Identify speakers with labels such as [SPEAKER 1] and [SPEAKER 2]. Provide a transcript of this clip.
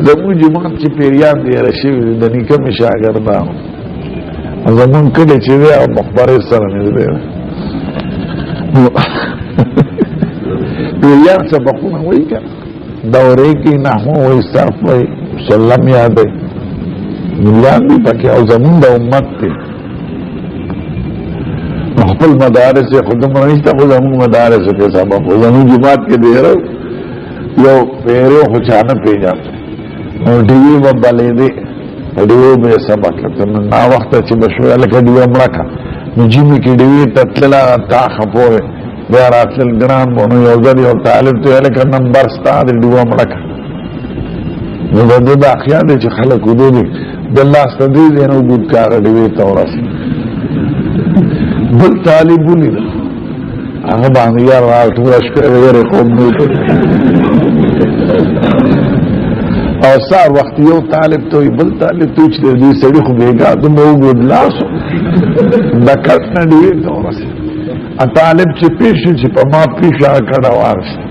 [SPEAKER 1] زمون جماعت چې پیریان دی رشوی د نیکه می شاګردانو زمون کله چې دی او مخبره سره نه دی پیریان سبقونه وایي کنه دورې کې نحو وایي صرف وایي سلم یاد دی ملیان دی پکې او زمون د امت دی خپل مدارس خودم نشته خو زمون مدارس کې سبق زمون جماعت کې دی یو پیرو خو چانه پیژاند او دیوی با بلیده دیوی با سبق لکن نا وقتا چی بشوی لکا دیوی ملکا نجیمی کی دیوی تطلع تا خفوه بیار اصل گران بونو یوزر یو طالب تو لکا نمبر ستا دیوی ملکا نو دا دا خیال دی چی خلقو دو دی دالله استدید اینو بود کار دیوی تورسی بل طالب بولی دا آغا باندی یار راو تورش کرده قوم نوتو او سار وقت یو طالب توی بل طالب توی چی دی سڑی خو بیگا دو موگود لاسو دا کتنا دیوی تو رسی طالب چی پیشو چی پا ما پیشو آکڑا وارسی